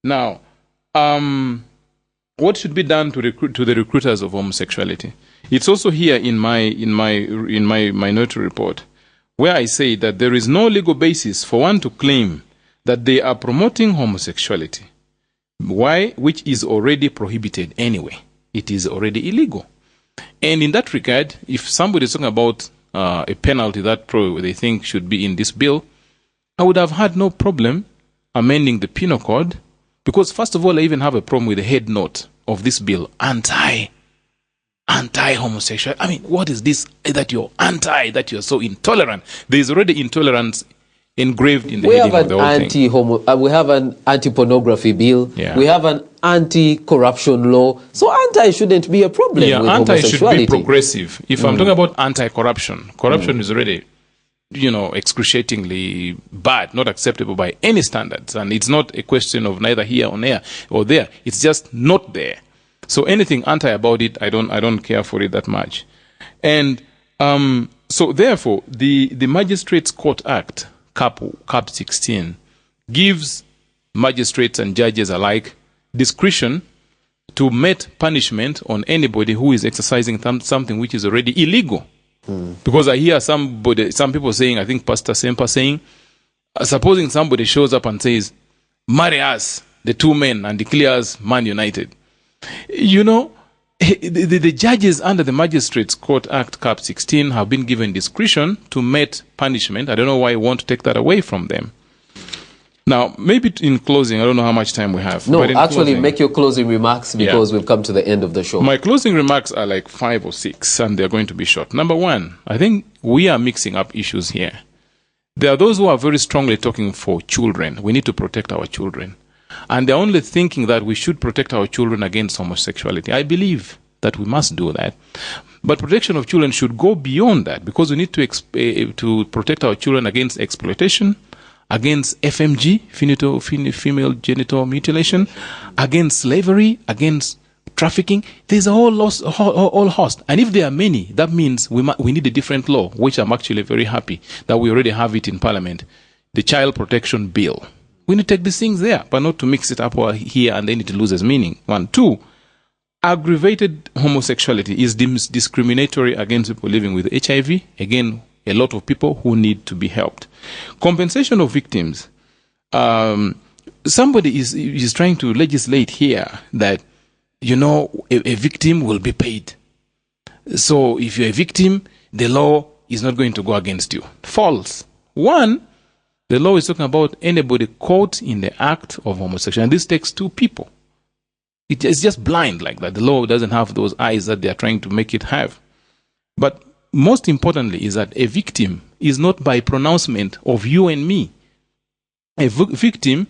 Now, what should be done to the recruiters of homosexuality? It's also here in my minority report, where I say that there is no legal basis for one to claim that they are promoting homosexuality. Why? Which is already prohibited anyway. It is already illegal. And in that regard, if somebody is talking about a penalty that they think should be in this bill, I would have had no problem amending the penal code, because first of all, I even have a problem with the head note of this bill, anti-homosexual. I mean, what is this that you're anti, that you're so intolerant? There is already intolerance engraved in the heading of the whole thing. We have an anti-pornography bill. Yeah. We have an anti-corruption law. So anti shouldn't be a problem with anti homosexuality. should be progressive. If I'm talking about anti-corruption, corruption is already, excruciatingly bad, not acceptable by any standards. And it's not a question of neither here or there. It's just not there. So anything anti about it, I don't care for it that much. And so therefore, the Magistrates Court Act, Cap 16, gives magistrates and judges alike discretion to mete punishment on anybody who is exercising something which is already illegal. Because I hear some people saying, I think Pastor Semper saying, supposing somebody shows up and says, marry us, the two men, and declares Man United. The judges under the Magistrates Court Act, Cap 16, have been given discretion to mete punishment. I don't know why you want to take that away from them. Now, maybe in closing, I don't know how much time we have. No, actually, make your closing remarks, because we've come to the end of the show. My closing remarks are like 5 or 6, and they're going to be short. Number one, I think we are mixing up issues here. There are those who are very strongly talking for children. We need to protect our children. And they're only thinking that we should protect our children against homosexuality. I believe that we must do that. But protection of children should go beyond that, because we need to protect our children against exploitation, against FMG, female genital mutilation, against slavery, against trafficking. There's a whole host. And if there are many, that means we need a different law, which I'm actually very happy that we already have it in Parliament, the Child Protection Bill. We need to take these things there, but not to mix it up here and then it loses meaning. 1. 2, aggravated homosexuality is discriminatory against people living with HIV. Again, a lot of people who need to be helped. Compensation of victims. Somebody is trying to legislate here that, a victim will be paid. So if you're a victim, the law is not going to go against you. False. 1, the law is talking about anybody caught in the act of homosexuality. And this takes 2 people. It's just blind like that. The law doesn't have those eyes that they are trying to make it have. But most importantly is that a victim is not by pronouncement of you and me. A victim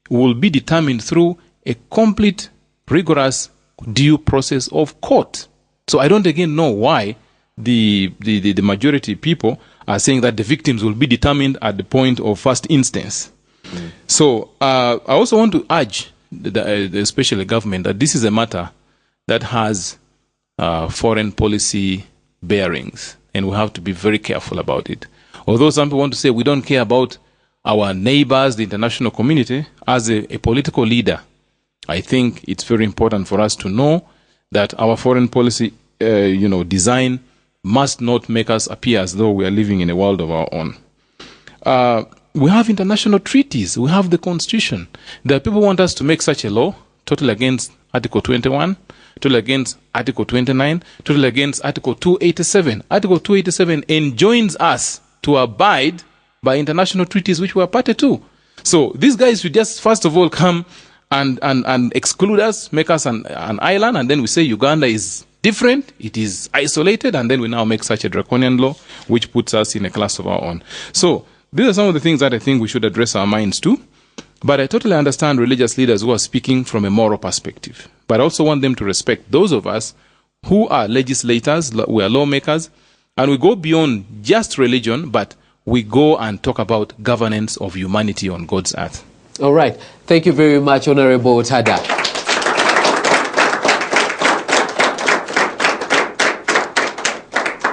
will be determined through a complete, rigorous, due process of court. So I don't again know why the majority people are saying that the victims will be determined at the point of first instance. So I also want to urge especially the government that this is a matter that has foreign policy bearings, and we have to be very careful about it. Although some people want to say we don't care about our neighbors, the international community, as a political leader, I think it's very important for us to know that our foreign policy design must not make us appear as though we are living in a world of our own. We have international treaties. We have the Constitution. There are people who want us to make such a law, totally against Article 21, totally against Article 29, totally against Article 287. Article 287 enjoins us to abide by international treaties which we are party to. So these guys should just, first of all, come and exclude us, make us an island, and then we say Uganda is different, it is isolated, and then we now make such a draconian law which puts us in a class of our own. So these are some of the things that I think we should address our minds to. But I totally understand religious leaders who are speaking from a moral perspective. But I also want them to respect those of us who are legislators, we are lawmakers, and we go beyond just religion, but we go and talk about governance of humanity on God's earth. All right. Thank you very much, Honorable Tada.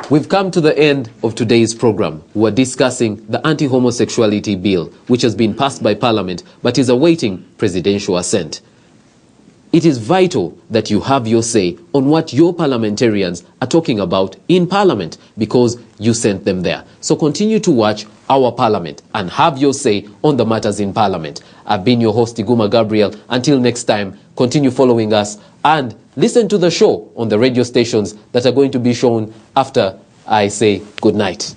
We've come to the end of today's program. We're discussing the Anti-Homosexuality Bill, which has been passed by Parliament but is awaiting presidential assent. It is vital that you have your say on what your parliamentarians are talking about in Parliament because you sent them there. So continue to watch our Parliament and have your say on the matters in Parliament. I've been your host, Iguma Gabriel. Until next time, continue following us and listen to the show on the radio stations that are going to be shown after I say good night.